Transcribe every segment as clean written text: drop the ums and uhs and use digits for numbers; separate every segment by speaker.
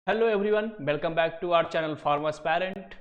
Speaker 1: Hello everyone, welcome back to our channel Pharmaspirant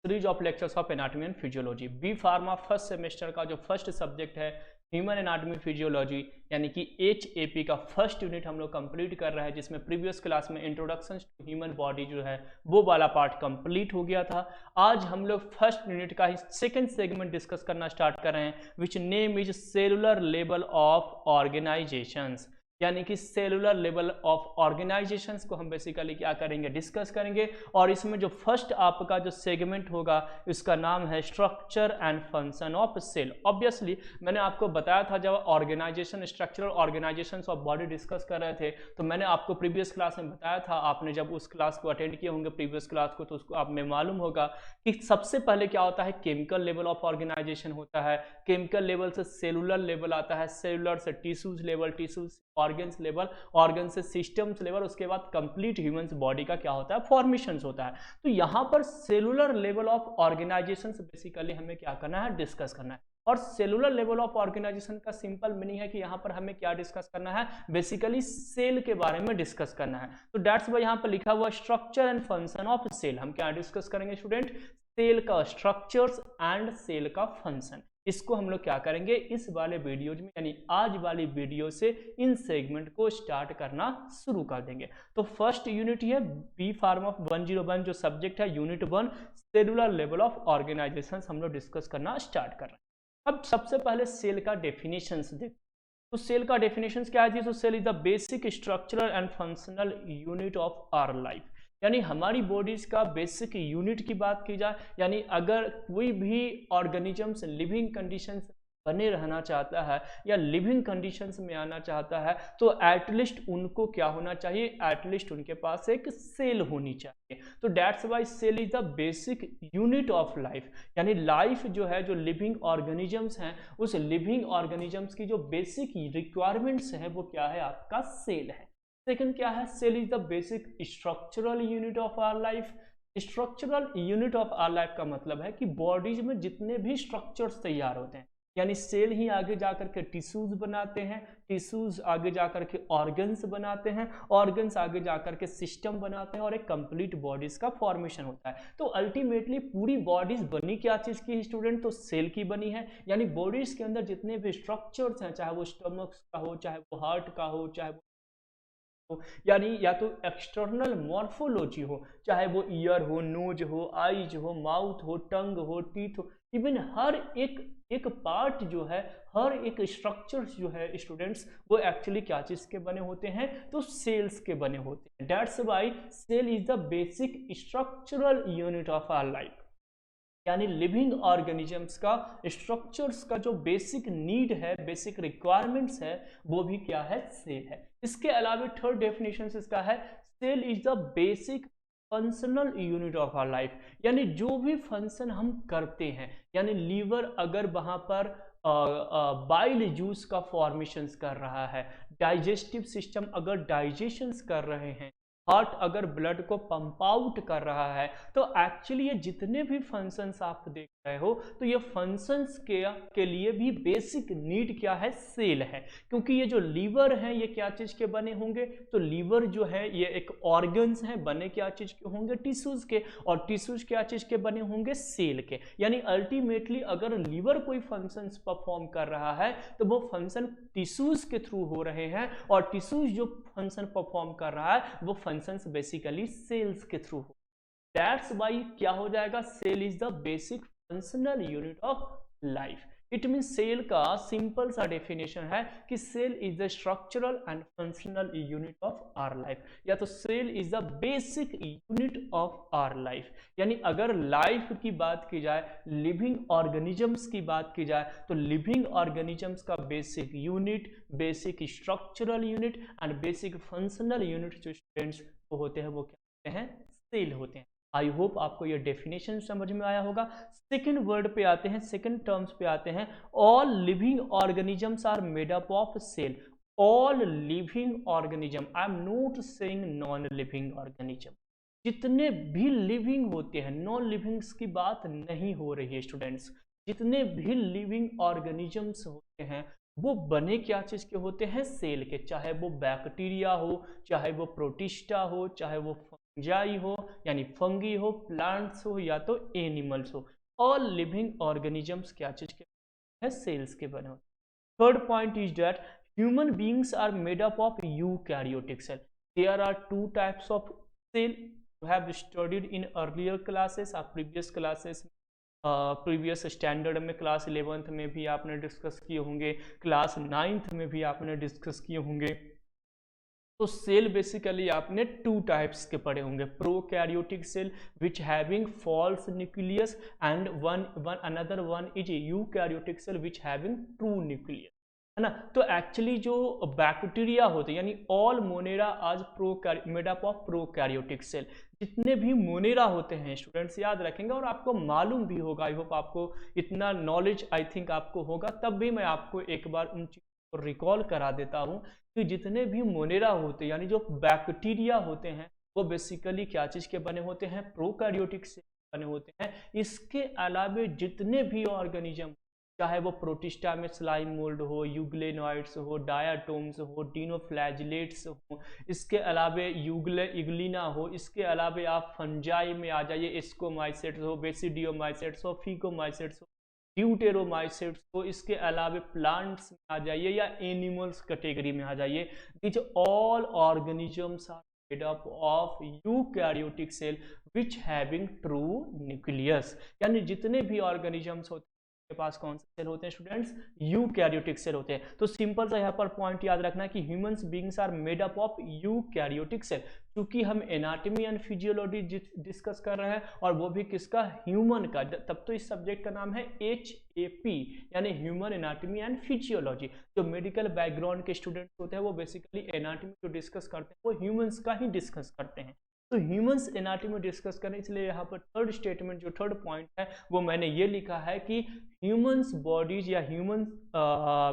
Speaker 1: series of lectures of anatomy and physiology. B pharma first semester का जो first subject है human anatomy physiology यानी कि HAP का first unit हम लोग complete कर रहे हैं, जिसमें प्रीवियस क्लास में इंट्रोडक्शन टू ह्यूमन बॉडी जो है वो वाला पार्ट कंप्लीट हो गया था। आज हम लोग फर्स्ट यूनिट का ही सेकंड सेगमेंट डिस्कस करना स्टार्ट कर रहे हैं, which name is cellular level of organisations, यानी कि सेलुलर लेवल ऑफ ऑर्गेनाइजेशंस को हम बेसिकली क्या करेंगे, डिस्कस करेंगे। और इसमें जो फर्स्ट आपका जो सेगमेंट होगा इसका नाम है structure and function of cell. Obviously मैंने आपको बताया था, जब organisation structural organisations of body discuss कर रहे थे तो मैंने आपको प्रीवियस क्लास में बताया था, आपने जब उस क्लास को अटेंड किए होंगे प्रीवियस क्लास को तो उसको आप में मालूम होगा कि सबसे पहले क्या होता है, केमिकल लेवल ऑफ ऑर्गेनाइजेशन होता है। केमिकल लेवल से सेलुलर लेवल आता है, सेलुलर से tissues level, tissues organs level, organ से सिस्टम्स लेवल, उसके बाद कंप्लीट ह्यूमन बॉडी का क्या होता है, फॉर्मेशंस होता है। तो यहाँ पर cellular level of organisation basically हमें क्या करना है, डिस्कस करना है। और सेलुलर लेवल ऑफ ऑर्गेनाइजेशन का सिंपल मीनिंग है कि यहाँ पर हमें क्या डिस्कस करना है, बेसिकली सेल के बारे में डिस्कस करना है। तो दैट्स वाई यहाँ पर लिखा हुआ structure and function of cell. हम क्या डिस्कस करेंगे स्टूडेंट, सेल का स्ट्रक्चर्स एंड सेल का फंक्शन। इसको हम लोग क्या करेंगे इस वाले वीडियोज में, यानी आज वाली वीडियो से इन सेगमेंट को स्टार्ट करना शुरू कर देंगे। तो फर्स्ट यूनिट है बी फार्मा 101, जो सब्जेक्ट है unit 1 cellular level of organisation, हम लोग डिस्कस करना स्टार्ट कर रहे हैं। अब सबसे पहले सेल का डेफिनेशंस देखते। तो सेल का डेफिनेशंस क्या है जी, तो cell is the basic structural and functional unit of our life, यानी हमारी बॉडीज का बेसिक यूनिट की बात की जाए, यानी अगर कोई भी ऑर्गेनिजम्स लिविंग कंडीशंस बने रहना चाहता है या लिविंग कंडीशंस में आना चाहता है तो एटलीस्ट उनको क्या होना चाहिए, एटलीस्ट उनके पास एक सेल होनी चाहिए। तो that's why cell is the basic unit of life, यानी लाइफ जो है, जो लिविंग ऑर्गेनिजम्स हैं, उस लिविंग ऑर्गेनिजम्स की जो बेसिक रिक्वायरमेंट्स है वो क्या है, आपका सेल है। सेकंड क्या है, cell is the basic structural unit of our life. Structural unit of our life का मतलब है कि बॉडीज में जितने भी स्ट्रक्चर्स तैयार होते हैं, यानी सेल ही आगे जाकर के टिश्यूज बनाते हैं, टिश्यूज आगे जाकर के ऑर्गन्स बनाते हैं, ऑर्गन्स आगे जाकर के सिस्टम बनाते हैं और एक कंप्लीट बॉडीज का फॉर्मेशन होता है। तो अल्टीमेटली पूरी बॉडीज बनी क्या चीज की स्टूडेंट, तो सेल की बनी है। यानी बॉडीज के अंदर जितने भी स्ट्रक्चर्स हैं, चाहे वो स्टमक का हो, चाहे वो हार्ट का हो, चाहे यानी या तो एक्सटर्नल मॉर्फोलॉजी हो, चाहे वो ईयर हो, नोज हो, आईज हो, माउथ हो, टंग हो, टीथ हो, इवन हर एक पार्ट जो है, हर एक स्ट्रक्चर्स जो है स्टूडेंट्स, वो एक्चुअली क्या चीज के बने होते हैं, तो सेल्स के बने होते हैं। That's why cell is the basic structural unit of our life, यानी लिविंग ऑर्गेनिजम्स का स्ट्रक्चर्स का जो बेसिक नीड है, बेसिक रिक्वायरमेंट्स है, वो भी क्या है, सेल है। इसके अलावा थर्ड डेफिनेशन इसका है, cell is the basic functional unit of our life, यानी जो भी फंक्शन हम करते हैं, यानी लीवर अगर वहां पर बाइल जूस का फॉर्मेशंस कर रहा है, डाइजेस्टिव सिस्टम अगर डाइजेशंस कर रहे हैं, हार्ट अगर ब्लड को पंप आउट कर रहा है, तो एक्चुअली ये जितने भी फंक्शंस आप देख रहे हो, तो ये फंक्शंस के लिए भी बेसिक नीड क्या है, सेल है। क्योंकि ये जो लीवर है ये क्या चीज के बने होंगे, तो लीवर जो है ये एक ऑर्गन्स है, बने क्या चीज के होंगे, टिश्यूज के, और टिश्यूज क्या चीज के बने होंगे, सेल के। यानी अल्टीमेटली अगर लीवर कोई फंक्शंस परफॉर्म कर रहा है तो वो फंक्शन टिश्यूज के थ्रू हो रहे हैं, और टिश्यूज जो फंक्शन परफॉर्म कर रहा है वो फंक्शंस बेसिकली सेल्स के थ्रू हो। दैट्स वाई क्या हो जाएगा, cell is the basic functional unit of life. It mean cell का सिंपल सा डेफिनेशन है कि cell is the structural and functional unit of our life, या तो cell is the basic unit of our life. यानी अगर life की बात की जाए, लिविंग ऑर्गेनिजम्स की बात की जाए, तो लिविंग ऑर्गेनिजम्स का basic unit, basic structural unit and basic functional unit जो स्टूडेंट्स को होते हैं वो क्या होते हैं, सेल होते हैं। आई होप आपको यह डेफिनेशन समझ में आया होगा। सेकंड वर्ड पे आते हैं, सेकंड टर्म्स पे आते हैं, all living organisms are made up of cell. All living organism, I am not saying non living organism, जितने भी लिविंग होते हैं, नॉन लिविंग्स की बात नहीं हो रही है स्टूडेंट्स, जितने भी लिविंग ऑर्गेनिजम्स होते हैं वो बने क्या चीज के होते हैं, सेल के। चाहे वो बैक्टीरिया हो, चाहे वो प्रोटिस्टा हो, चाहे वो फंजाई हो यानी फंगी हो, प्लांट्स हो या तो एनिमल्स हो, ऑल लिविंग ऑर्गेनिजम्स क्या चीज के है, सेल्स के बने होते हैं। Third point is that human beings are made up of eukaryotic cell. There are two types of cell you have studied in earlier classes, आप प्रीवियस क्लासेस प्रीवियस स्टैंडर्ड में क्लास 11th में भी आपने discuss किए होंगे, class 9th में भी आपने डिस्कस किए होंगे। तो सेल बेसिकली आपने टू टाइप्स के पढ़े होंगे, prokaryotic cell which having false nucleus and one another one is eukaryotic cell which having true nucleus, है ना। तो एक्चुअली जो बैक्टीरिया होते हैं यानी all monera are made up of prokaryotic cell, जितने भी मोनेरा होते हैं स्टूडेंट्स याद रखेंगे और आपको मालूम भी होगा, आई होप आपको इतना नॉलेज आई थिंक आपको होगा, तब भी मैं आपको एक बार उन चीज़ों को रिकॉल करा देता हूँ कि जितने भी मोनेरा होते हैं यानी जो बैक्टीरिया होते हैं वो बेसिकली क्या चीज़ के बने होते हैं, प्रोकैरियोटिक से बने होते हैं। इसके अलावे जितने भी ऑर्गेनिज्म, चाहे वो प्रोटिस्टा में स्लाइम मोल्ड हो, यूग्लेनॉइड्स हो, डायाटोम्स हो, डिनोफ्लैजिलेट्स हो, इसके अलावे इग्लिना हो, इसके अलावे आप फंजाई में आ जाइए, एस्कोमाइसेट्स हो, बेसिडियोमाइसेट्स हो, फीकोमाइसेट्स हो, ड्यूटेरोमाइसेट्स हो, इसके अलावे प्लांट्स में आ जाइए या एनिमल्स कैटेगरी में आ जाइए। This all organisms are made up of eukaryotic cell which having true nucleus, यानी जितने भी ऑर्गेनिजम्स होते हैं के पास कौन से सेल होते हैं स्टूडेंट्स, यूकैरियोटिक सेल होते हैं। तो सिंपल सा यहाँ पर पॉइंट याद रखना है कि humans beings are made up of eukaryotic cell, क्योंकि हम एनाटॉमी एंड फिजियोलॉजी डिस्कस कर रहे हैं और वो भी किसका, ह्यूमन का, तब तो इस सब्जेक्ट का नाम है HAP यानी ह्यूमन एनाटॉमी एंड फिजियोलॉजी। जो मेडिकल बैकग्राउंड के स्टूडेंट्स होते हैं वो बेसिकली एनाटॉमी जो डिस्कस करते हैं वो ह्यूमंस का ही डिस्कस करते हैं। तो ह्यूमंस एनाटॉमी डिस्कस करें, इसलिए यहाँ पर थर्ड स्टेटमेंट जो थर्ड पॉइंट है वो मैंने ये लिखा है कि ह्यूमंस बॉडीज या human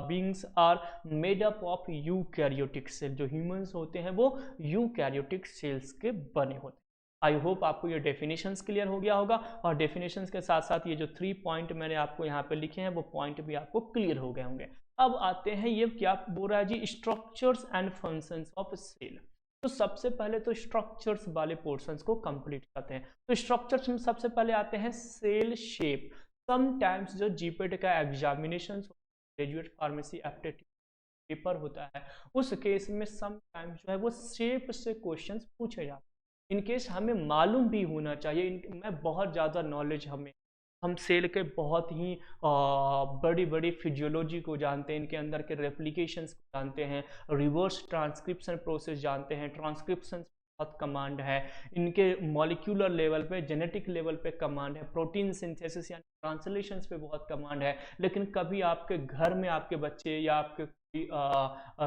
Speaker 1: beings are made up of eukaryotic cell, जो ह्यूमंस होते हैं वो यूकैरियोटिक सेल्स के बने होते हैं। आई होप आपको ये डेफिनेशंस क्लियर हो गया होगा और डेफिनेशंस के साथ साथ ये जो 3 पॉइंट मैंने आपको यहाँ पे लिखे हैं वो पॉइंट भी आपको क्लियर हो गए होंगे। अब आते हैं ये क्या बोल रहा है जी, structures and functions of cell. तो सबसे पहले तो स्ट्रक्चर्स वाले पोर्शंस को कंप्लीट करते हैं। तो स्ट्रक्चर्स में सबसे पहले आते हैं सेल शेप। समटाइम्स जो जीपेट का examination graduate pharmacy aptitude paper होता है उस केस में समटाइम्स जो है वो शेप से क्वेश्चंस पूछे जाते हैं। इनकेस हमें मालूम भी होना चाहिए, मैं बहुत ज़्यादा नॉलेज हम सेल के बहुत ही बड़ी बड़ी फिजियोलॉजी को जानते हैं, इनके अंदर के रेप्लिकेशंस को जानते हैं, रिवर्स ट्रांसक्रिप्शन प्रोसेस जानते हैं, ट्रांसक्रिप्शन बहुत कमांड है, इनके मॉलिक्यूलर लेवल पे, जेनेटिक लेवल पे कमांड है, प्रोटीन सिंथेसिस यानी ट्रांसलेशंस पे बहुत कमांड है। लेकिन कभी आपके घर में आपके बच्चे या आपके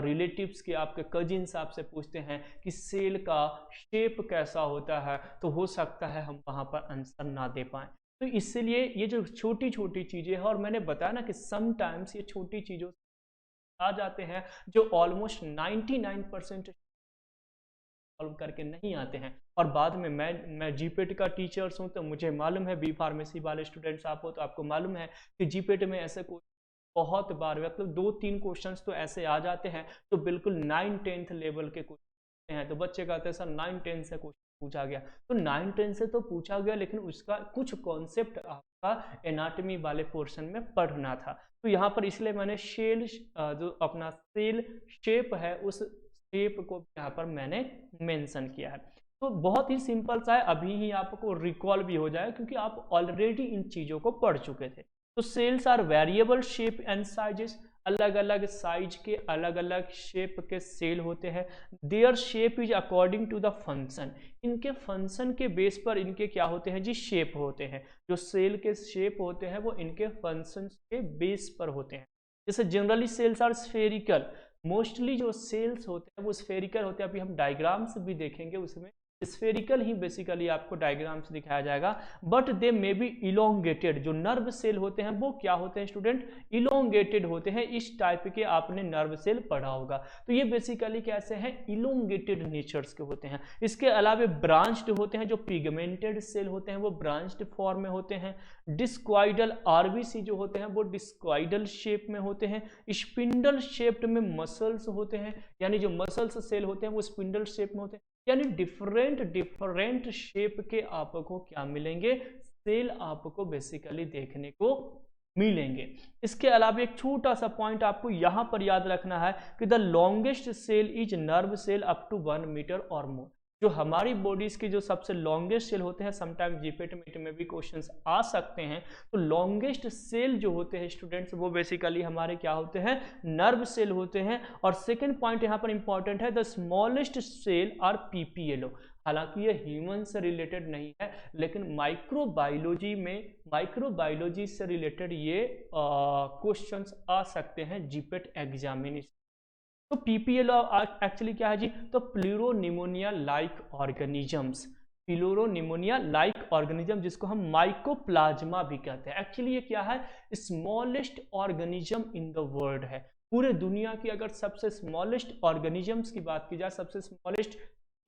Speaker 1: रिलेटिव्स के, आपके कजिन्स आपसे पूछते हैं कि सेल का शेप कैसा होता है, तो हो सकता है हम वहाँ पर आंसर ना दे पाएँ। तो इसलिए ये जो छोटी छोटी चीज़ें हैं, और मैंने बताया ना कि समटाइम्स ये छोटी चीज़ों आ जाते हैं जो ऑलमोस्ट 99% सॉल्व करके नहीं आते हैं, और बाद में मैं जीपेट का टीचर्स हूँ तो मुझे मालूम है, बी फार्मेसी वाले स्टूडेंट्स आप हो तो आपको मालूम है कि जीपेट में ऐसे बहुत बार मतलब 2-3 क्वेश्चंस तो ऐसे आ जाते हैं तो बिल्कुल 9-10th लेवल के क्वेश्चन हैं, तो बच्चे कहते हैं सर 9-10 से क्वेश्चन पूछा गया, तो 9-10 से तो पूछा गया लेकिन उसका कुछ कॉन्सेप्ट आपका एनाटॉमी वाले पोर्शन में पढ़ना था। तो यहाँ पर इसलिए मैंने जो अपना सेल शेप है उस शेप को यहाँ पर मैंने मेंशन किया है। तो बहुत ही सिंपल सा है, अभी ही आपको रिकॉल भी हो जाए क्योंकि आप ऑलरेडी इन चीज़ों को पढ़ चुके थे। तो cells are variable shape and sizes, अलग अलग साइज के अलग अलग शेप के सेल होते हैं। Their shape is according to the function, इनके फंक्शन के बेस पर इनके क्या होते हैं जी, शेप होते हैं। जो सेल के शेप होते हैं वो इनके फंक्शन के बेस पर होते हैं। जैसे generally cells are spherical, mostly जो सेल्स होते हैं वो स्फेरिकल होते हैं। अभी हम डायग्राम्स भी देखेंगे, उसमें स्फेरिकल ही बेसिकली आपको डायग्राम्स दिखाया जाएगा, but they may be elongated. जो नर्व सेल होते हैं वो क्या होते हैं स्टूडेंट, इलोंगेटेड होते हैं। इस टाइप के आपने नर्व सेल पढ़ा होगा, तो ये बेसिकली कैसे हैं, इलोंगेटेड नेचर्स के होते हैं। इसके अलावा ब्रांच्ड होते हैं, जो पिगमेंटेड सेल होते हैं वो ब्रांच्ड फॉर्म में होते हैं। डिस्क्वाइडल आरबीसी जो होते हैं वो डिस्क्वाइडल शेप में होते हैं। स्पिंडल शेप्ड में मसल्स होते हैं, यानी जो मसल्स सेल होते हैं वो स्पिंडल शेप में होते हैं। यानी डिफरेंट डिफरेंट शेप के आपको क्या मिलेंगे, सेल आपको बेसिकली देखने को मिलेंगे। इसके अलावा एक छोटा सा पॉइंट आपको यहां पर याद रखना है कि the longest cell is nerve cell up to 1 metre और मोर। जो हमारी बॉडीज की जो सबसे लॉन्गेस्ट सेल होते हैं, समटाइम जीपीटी में भी क्वेश्चंस आ सकते हैं, तो लॉन्गेस्ट सेल जो होते हैं स्टूडेंट्स वो बेसिकली हमारे क्या होते हैं, नर्व सेल होते हैं। और सेकंड पॉइंट यहाँ पर इंपॉर्टेंट है, the smallest cell are PPLO. हालांकि ये ह्यूमन से रिलेटेड नहीं है, लेकिन माइक्रोबायोलॉजी से रिलेटेड ये क्वेश्चंस आ सकते हैं जीपेट एग्जामिनेशन। तो पीपीएलओ एक्चुअली क्या है जी, तो pleuropneumonia like organisms, pleuropneumonia like organism, जिसको हम माइकोप्लाज्मा भी कहते हैं। एक्चुअली ये क्या है, smallest organism in the world है। पूरे दुनिया की अगर सबसे स्मॉलेस्ट ऑर्गेनिजम्स की बात की जाए, सबसे स्मॉलेस्ट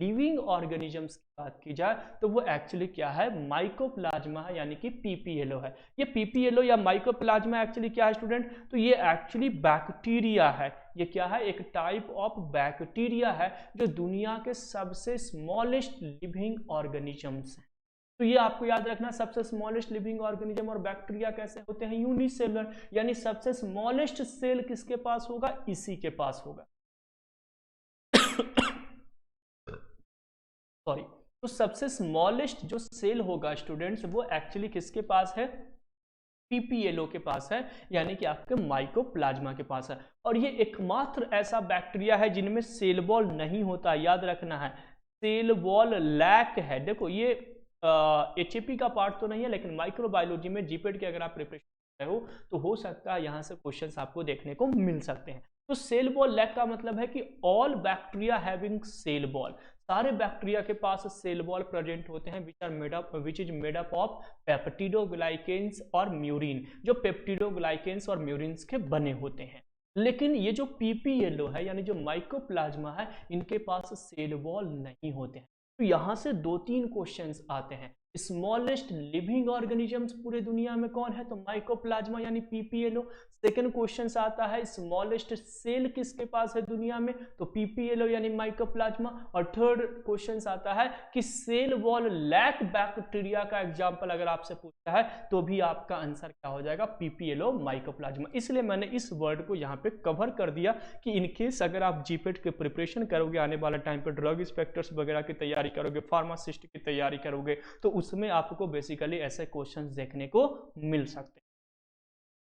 Speaker 1: लिविंग ऑर्गेनिजम्स की बात की जाए, तो वो एक्चुअली क्या है, माइकोप्लाज्मा है, यानी कि पीपीएलओ है। ये पीपीएलओ या माइकोप्लाज्मा एक्चुअली क्या है स्टूडेंट, तो ये एक्चुअली बैक्टीरिया है। ये क्या है, एक टाइप ऑफ बैक्टीरिया है जो दुनिया के सबसे स्मॉलेस्ट लिविंग ऑर्गेनिजम्स है। तो ये आपको याद रखना, सबसे स्मॉलेस्ट लिविंग ऑर्गेनिज्म और बैक्टीरिया कैसे होते हैं, यूनिसेलुलर, यानी सबसे स्मॉलेस्ट सेल किसके पास होगा, इसी के पास होगा। सॉरी, तो सबसे स्मॉलेस्ट जो सेल होगा स्टूडेंट्स वो एक्चुअली किसके पास है, पीपीएलओ के पास है, यानी कि आपके माइकोप्लाज्मा के पास है। और ये एकमात्र ऐसा बैक्टीरिया है जिनमें सेल वॉल नहीं होता, याद रखना है, सेल वॉल लैक है। देखो ये एचएपी का पार्ट तो नहीं है, लेकिन माइक्रोबायोलॉजी में जीपेट की अगर आप प्रिपरेशन कर रहे हो तो हो सकता है यहाँ से क्वेश्चंस आपको देखने को मिल सकते हैं। तो सेल वॉल लैक का मतलब है कि all bacteria having cell wall, सारे बैक्टीरिया के पास सेल वॉल प्रेजेंट होते हैं which is made up of peptidoglycans और म्यूरिन, जो पेप्टिडोग्लाइकेन्स और म्यूरिन्स के बने होते हैं। लेकिन ये जो पीपीएलओ है यानी जो माइकोप्लाज्मा है, इनके पास सेल वॉल नहीं होते हैं। तो यहाँ से 2-3 क्वेश्चंस आते हैं। स्मॉलेस्ट लिविंग ऑर्गेनिजम्स पूरे दुनिया में कौन है, तो माइकोप्लाज्मा यानी पीपीएलओ। सेकंड क्वेश्चन आता है स्मॉलेस्ट सेल किसके पास है दुनिया में, तो पीपीएलओ यानी माइकोप्लाज्मा। और थर्ड क्वेश्चन आता है कि सेल वॉल लैक बैक्टीरिया का एग्जांपल अगर आपसे पूछता है तो भी आपका आंसर क्या हो जाएगा, पीपीएलओ माइकोप्लाज्मा। इसलिए मैंने इस वर्ड को यहाँ पे कवर कर दिया कि इनकेस अगर आप जीपेट के प्रिपरेशन करोगे, आने वाले टाइम पर ड्रग इंस्पेक्टर्स वगैरह की तैयारी करोगे, फार्मासिस्ट की तैयारी करोगे, तो उसमें आपको बेसिकली ऐसे क्वेश्चंस देखने को मिल सकते हैं।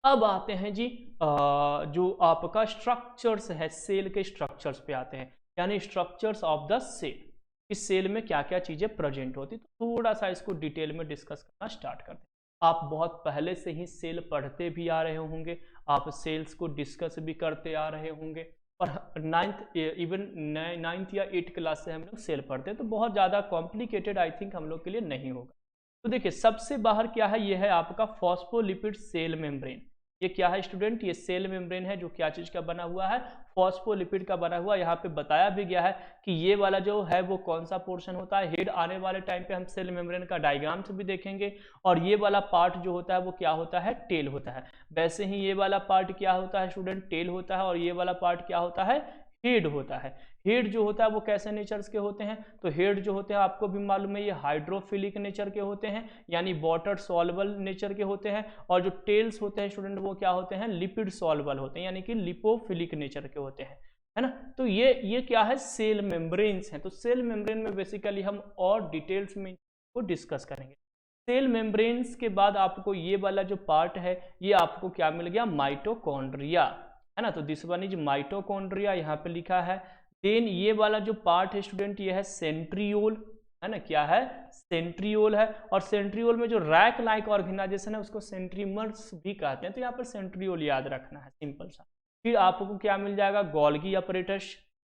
Speaker 1: अब आते हैं जी जो आपका स्ट्रक्चर्स है, सेल के स्ट्रक्चर्स पे आते हैं, यानी स्ट्रक्चर्स ऑफ द सेल। इस सेल में क्या क्या चीजें प्रेजेंट होती, तो थोड़ा सा इसको डिटेल में डिस्कस करना स्टार्ट करते हैं। आप बहुत पहले से ही सेल पढ़ते भी आ रहे होंगे, आप सेल्स को डिस्कस भी करते आ रहे होंगे, और 9th या 8th क्लास से हम लोग सेल पढ़ते हैं, तो बहुत ज़्यादा कॉम्प्लिकेटेड आई थिंक हम लोग के लिए नहीं होगा। तो देखिए सबसे बाहर क्या है, ये है आपका फॉस्फोलिपिड सेल मेम्ब्रेन। ये क्या है स्टूडेंट, ये सेल मेम्ब्रेन है जो क्या चीज़ का बना हुआ है, फॉस्फोलिपिड का बना हुआ। यहाँ पे बताया भी गया है कि ये वाला जो है वो कौन सा पोर्शन होता है, हेड। आने वाले टाइम पे हम सेल मेम्ब्रेन का डायग्राम से भी देखेंगे। और ये वाला पार्ट जो होता है वो क्या होता है, टेल होता है। वैसे ही ये वाला पार्ट क्या होता है स्टूडेंट, टेल होता है। और ये वाला पार्ट क्या होता है, हेड होता है। हेड जो होता है वो कैसे नेचर्स के होते हैं, तो हेड जो होते हैं आपको भी मालूम है ये हाइड्रोफिलिक नेचर के होते हैं, यानी वाटर सॉल्युबल नेचर के होते हैं। और जो टेल्स होते हैं स्टूडेंट वो क्या होते हैं, लिपिड सॉल्युबल होते हैं, यानी कि लिपोफिलिक नेचर के होते हैं, है ना। तो ये क्या है, सेल मेम्ब्रेन्स हैं। तो सेल मेम्ब्रेन में बेसिकली हम और डिटेल्स में को डिस्कस करेंगे। सेल मेम्ब्रेन्स के बाद आपको ये वाला जो पार्ट है ये आपको क्या मिल गया, माइटोकॉन्ड्रिया, है ना। तो दिस वन इज माइटोकॉन्ड्रिया, यहाँ पे लिखा है। देन ये वाला जो पार्ट है स्टूडेंट ये है सेंट्रियोल, है ना। क्या है, सेंट्रियोल है। और सेंट्रियोल में जो रैक लाइक ऑर्गेनाइजेशन है उसको सेंट्रीमर्स भी कहते हैं। तो यहाँ पर सेंट्रियोल याद रखना है, सिंपल सा। फिर आपको क्या मिल जाएगा, गोल्गी अपरेटस।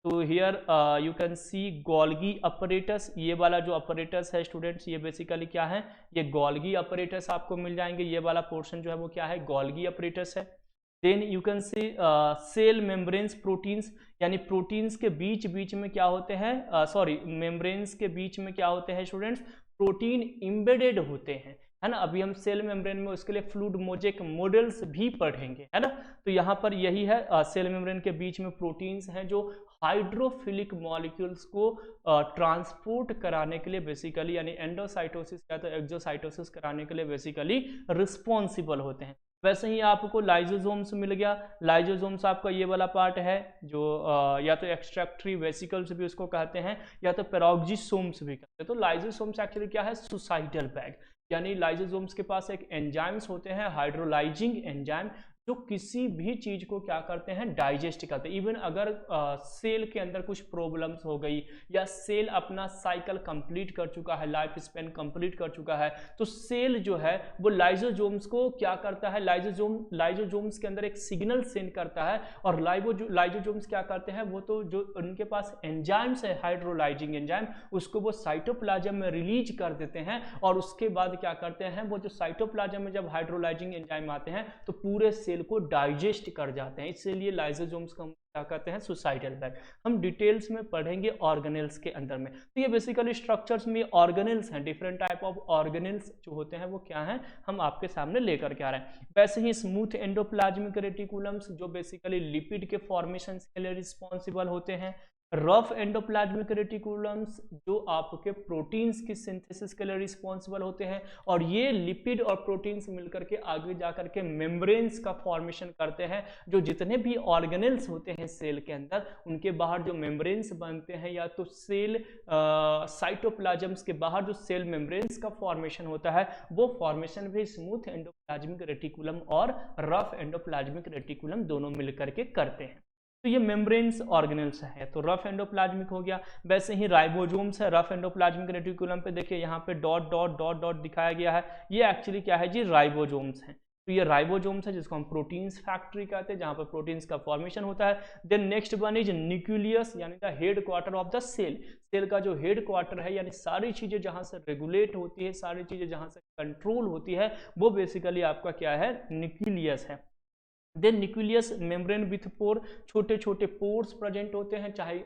Speaker 1: तो here you can C Golgi apparatus. ये वाला जो अपरेटस है स्टूडेंट्स ये बेसिकली क्या है, ये गोल्गी अपरेटस आपको मिल जाएंगे। ये वाला पोर्शन जो है वो क्या है, गोल्गी अपरेटस है। Then you can see cell membranes proteins, यानी प्रोटीन्स के बीच बीच में क्या होते हैं, सॉरी मेम्ब्रेन्स के बीच में क्या होते हैं स्टूडेंट्स, प्रोटीन इम्बेडेड होते हैं। है ना। अभी हम सेल मेम्ब्रेन में उसके लिए फ्लूइड मोजेक मॉडल्स भी पढ़ेंगे, है ना। तो यहाँ पर यही है, सेल मेम्ब्रेन के बीच में प्रोटीन्स हैं जो हाइड्रोफिलिक मॉलिक्यूल्स को ट्रांसपोर्ट कराने के लिए बेसिकली, यानी एंडोसाइटोसिस या तो एक्सोसाइटोसिस कराने के लिए बेसिकली रिस्पॉन्सिबल होते हैं। वैसे ही आपको लाइजोसोम्स मिल गया। लाइजोसोम्स आपका ये वाला पार्ट है जो या तो एक्सट्रैक्टरी वेसिकल्स भी उसको कहते हैं या तो पेरोक्सिसोम्स भी कहते हैं। तो लाइजोसोम्स एक्चुअली क्या है, सुसाइडल बैग, यानी लाइजोसोम्स के पास एक एंजाइम्स होते हैं, हाइड्रोलाइजिंग एंजाइम, जो किसी भी चीज को क्या करते हैं, डाइजेस्ट करते हैं। इवन अगर सेल के अंदर कुछ प्रॉब्लम्स हो गई या सेल अपना साइकिल कंप्लीट कर चुका है, लाइफ स्पेन कंप्लीट कर चुका है, तो सेल जो है वो लाइजोसोम्स को क्या करता है, लाइजोसोम्स के अंदर एक सिग्नल सेंड करता है, और लाइजोसोम्स क्या करते हैं, वो तो जो उनके पास एंजाइम्स है, हाइड्रोलाइजिंग एंजाइम, उसको वो साइटोप्लाज्म में रिलीज कर देते हैं, और उसके बाद क्या करते हैं, वो जो साइटोप्लाज्म में जब हाइड्रोलाइजिंग एंजाइम आते हैं तो पूरे सेल को डाइजेस्ट कर जाते हैं। इसलिए लाइसोसोम्स को क्या कहते हैं, सुसाइडल बैग। हम डिटेल्स में पढ़ेंगे ऑर्गेनेल्स के अंदर में। तो ये बेसिकली स्ट्रक्चर्स में ऑर्गेनेल्स हैं, डिफरेंट टाइप ऑफ ऑर्गेनेल्स जो होते हैं वो क्या हैं, हम आपके सामने लेकर के आ रहे हैं। वैसे ही स्मूथ एंडोप्लाज्मिक रेटिकुलम्स जो बेसिकली लिपिड के फॉर्मेशन के लिए रिस्पॉन्सिबल होते हैं। रफ एंडोप्लाज्मिक रेटिकुलम्स जो आपके प्रोटीन्स की सिंथेसिस के लिए रिस्पॉन्सिबल होते हैं, और ये लिपिड और प्रोटीन्स मिलकर के आगे जाकर के मेम्ब्रेन्स का फॉर्मेशन करते हैं। जो जितने भी ऑर्गेनेल्स होते हैं सेल के अंदर, उनके बाहर जो मेम्ब्रेन्स बनते हैं, या तो सेल साइटोप्लाज्म्स के बाहर जो सेल मेम्ब्रेन्स का फॉर्मेशन होता है, वो फॉर्मेशन भी स्मूथ एंडोप्लाज्मिक रेटिकुलम और रफ एंडोप्लाज्मिक रेटिकुलम दोनों मिलकर के करते हैं। तो ये मेम्ब्रेन्स ऑर्गेनेल्स है, तो रफ एंडोप्लाज्मिक हो गया। वैसे ही राइबोसोम्स है रफ एंडोप्लाज्मिक रेटिकुलम पे, देखिए यहाँ पे डॉट डॉट डॉट डॉट दिखाया गया है, ये एक्चुअली क्या है जी, राइबोसोम्स हैं। तो ये राइबोसोम्स है जिसको हम प्रोटीन्स फैक्ट्री कहते हैं, जहाँ पर प्रोटीन्स का फॉर्मेशन होता है। Then next one is nucleus, यानी the headquarter of the cell. Cell का जो हेड क्वार्टर है, यानी सारी चीजें जहाँ से रेगुलेट होती है, सारी चीजें जहाँ से कंट्रोल होती है, वो बेसिकली आपका क्या है, न्यूक्लियस है। देन न्यूक्लियस मेम्ब्रेन विथ पोर, छोटे छोटे पोर्स प्रेजेंट होते हैं, चाहे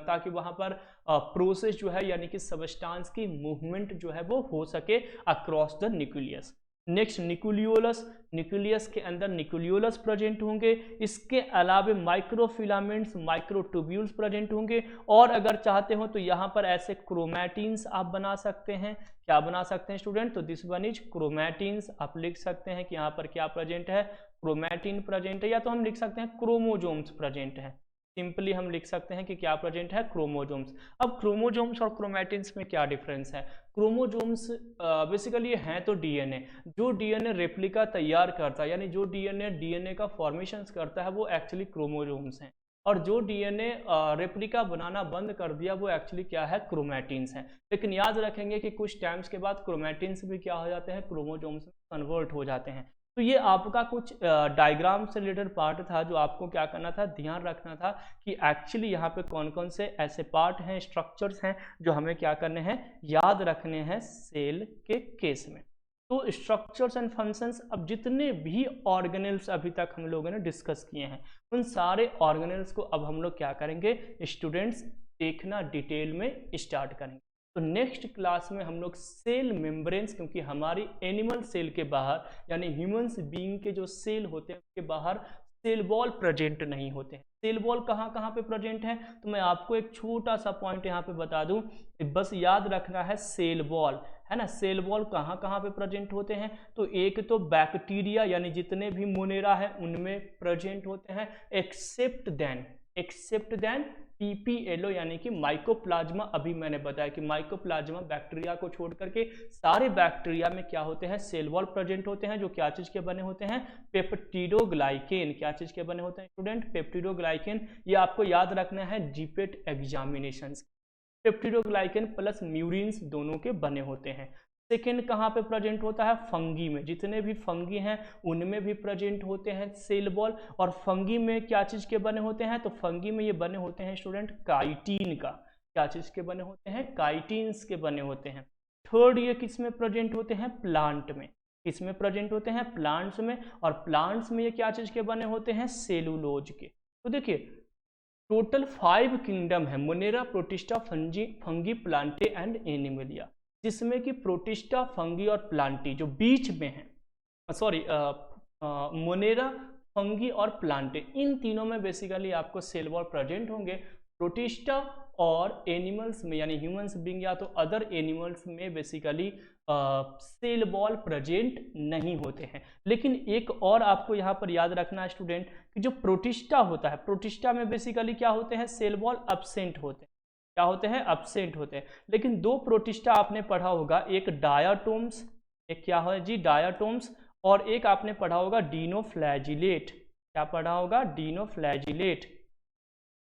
Speaker 1: ताकि वहां पर प्रोसेस जो है, यानी कि सबस्टांस की मूवमेंट जो है वो हो सके across the nucleus. Next nucleolus, nucleus के अंदर न्यूक्लियोलस प्रेजेंट होंगे। इसके अलावा माइक्रोफिलामेंट्स, माइक्रोट्यूब्यूल्स प्रेजेंट होंगे, और अगर चाहते हो तो यहाँ पर ऐसे क्रोमैटिन्स आप बना सकते हैं। क्या बना सकते हैं स्टूडेंट, तो दिस वन इज क्रोमैटिन्स। आप लिख सकते हैं कि यहाँ पर क्या प्रेजेंट है, क्रोमैटिन प्रेजेंट है, या तो हम लिख सकते हैं क्रोमोजोम्स प्रेजेंट है। सिंपली हम लिख सकते हैं कि क्या प्रेजेंट है, क्रोमोजोम्स। अब क्रोमोजोम्स और क्रोमैटिन्स में क्या डिफरेंस है। क्रोमोजोम्स बेसिकली हैं तो डीएनए, जो डीएनए रेप्लिका तैयार करता है, यानी जो डीएनए का फॉर्मेशन करता है, वो एक्चुअली क्रोमोजोम्स हैं। और जो डीएनए रेप्लिका बनाना बंद कर दिया, वो एक्चुअली क्या है, क्रोमैटिन्स हैं। लेकिन याद रखेंगे कि कुछ टाइम्स के बाद क्रोमैटिन्स भी क्या हो जाते हैं, क्रोमोजोम्स में कन्वर्ट हो जाते हैं। तो ये आपका कुछ डायग्राम से रिलेटेड पार्ट था, जो आपको क्या करना था, ध्यान रखना था कि एक्चुअली यहाँ पे कौन कौन से ऐसे पार्ट हैं, स्ट्रक्चर्स हैं, जो हमें क्या करने हैं, याद रखने हैं सेल के केस में। तो स्ट्रक्चर्स एंड फंक्शंस, अब जितने भी ऑर्गेनेल्स अभी तक हम लोगों ने डिस्कस किए हैं, उन सारे ऑर्गेनेल्स को अब हम लोग क्या करेंगे स्टूडेंट्स, देखना डिटेल में स्टार्ट करेंगे। तो नेक्स्ट क्लास में हम लोग सेल मेम्ब्रेन्स, क्योंकि हमारी एनिमल सेल के बाहर, यानी ह्यूमंस बीइंग के जो सेल होते हैं उसके बाहर सेल वॉल प्रेजेंट नहीं होते हैं। सेल वॉल कहाँ कहाँ पे प्रेजेंट है, तो मैं आपको एक छोटा सा पॉइंट यहाँ पे बता दूं, बस याद रखना है सेल वॉल, है ना। सेल वॉल कहाँ कहाँ पे प्रेजेंट होते हैं, तो एक तो बैक्टीरिया, यानी जितने भी मोनेरा है उनमें प्रेजेंट होते हैं, एक्सेप्ट देन पीपीएलओ, यानी कि माइकोप्लाज्मा। अभी मैंने बताया कि माइकोप्लाज्मा बैक्टीरिया को छोड़ करके सारे बैक्टीरिया में क्या होते हैं, सेल वॉल प्रेजेंट होते हैं, जो क्या चीज के बने होते हैं, पेप्टिडोग्लाइकेन। क्या चीज के बने होते हैं स्टूडेंट, पेप्टिडोग्लाइकेन। ये आपको याद रखना है जीपेट एग्जामिनेशन। पेप्टिडोग्लाइकेन प्लस म्यूरिन्स दोनों के बने होते हैं। सेकेंड कहाँ पे प्रेजेंट होता है, फंगी में। जितने भी फंगी हैं उनमें भी प्रेजेंट होते हैं सेल वॉल। और फंगी में क्या चीज के बने होते हैं, तो फंगी में ये बने होते हैं स्टूडेंट काइटिन का। क्या चीज के बने होते हैं, काइटिन्स के बने होते हैं। थर्ड ये किस में प्रेजेंट होते हैं, प्लांट में। किसमें प्रेजेंट होते हैं, प्लांट्स में। और प्लांट्स में ये क्या चीज के बने होते हैं, सेलुलोज के। तो देखिए टोटल 5 किंगडम है, Monera, protista, fungi, Plantae and Animalia. जिसमें कि प्रोटिस्टा, फंगी और प्लांटी जो बीच में है, सॉरी मोनेरा, फंगी और प्लांटे, इन तीनों में बेसिकली आपको सेल वॉल प्रेजेंट होंगे। प्रोटिस्टा और एनिमल्स में यानी ह्यूमंस बीइंग या तो अदर एनिमल्स में बेसिकली सेल वॉल प्रेजेंट नहीं होते हैं। लेकिन एक और आपको यहाँ पर याद रखना है स्टूडेंट कि जो प्रोटिस्टा होता है, प्रोटिस्टा में बेसिकली क्या होते हैं, सेल वॉल एब्सेंट होते हैं। क्या होते हैं, एब्सेंट होते हैं। लेकिन दो प्रोटिस्टा आपने पढ़ा होगा, एक डायाटोम्स, एक क्या है जी डायाटोम्स, और एक आपने पढ़ा होगा डीनोफ्लैजिलेट। क्या पढ़ा होगा, डीनोफ्लैजिलेट।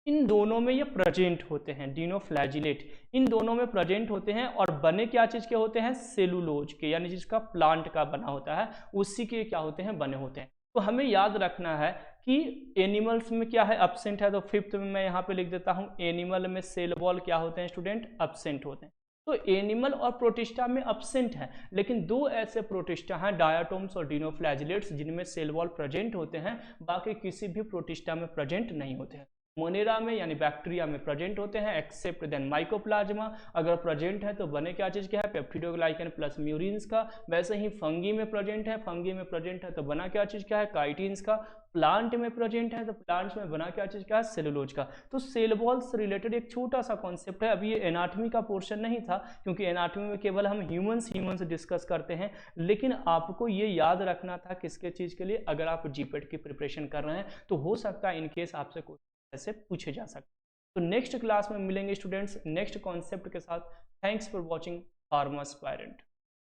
Speaker 1: इन दोनों में ये प्रेजेंट होते हैं, डीनोफ्लैजिलेट इन दोनों में प्रेजेंट होते हैं और बने क्या चीज के होते हैं, सेलुलोज के, यानी जिसका प्लांट का बना होता है उसी के क्या होते हैं, बने होते हैं। तो हमें याद रखना है कि एनिमल्स में क्या है, एब्सेंट है, तो फिफ्थ में मैं यहाँ पे लिख देता हूँ एनिमल में सेल वॉल क्या होते हैं स्टूडेंट, एब्सेंट होते हैं। तो एनिमल और प्रोटिस्टा में एब्सेंट है, लेकिन दो ऐसे प्रोटिस्टा हैं डायाटोम्स और डीनोफ्लैजिलेट्स जिनमें सेल वॉल प्रेजेंट होते हैं, बाकी किसी भी प्रोटिस्टा में प्रेजेंट नहीं होते हैं। मोनेरा में यानी बैक्टीरिया में प्रेजेंट होते हैं एक्सेप्ट देन माइकोप्लाज्मा, अगर प्रेजेंट है तो बने क्या चीज क्या है, पेप्टिडोग्लाइकन प्लस म्यूरिन्स का। वैसे ही फंगी में प्रेजेंट है, फंगी में प्रेजेंट है तो बना क्या चीज क्या है, काइटिन्स का। प्लांट में प्रेजेंट है तो प्लांट्स में बना क्या चीज क्या है, सेलुलोज का। तो सेल वॉल से रिलेटेड एक छोटा सा कॉन्सेप्ट है। अभी ये एनाटॉमी का पोर्शन नहीं था क्योंकि एनाटॉमी में केवल हम ह्यूमंस डिस्कस करते हैं, लेकिन आपको ये याद रखना था किसके चीज के लिए, अगर आप जीपेट की प्रिपरेशन कर रहे हैं तो हो सकता है इनकेस आपसे कुछ ऐसे पूछे जा सकते। तो नेक्स्ट क्लास में मिलेंगे स्टूडेंट्स नेक्स्ट कॉन्सेप्ट के साथ। Thanks for watching pharma aspirant.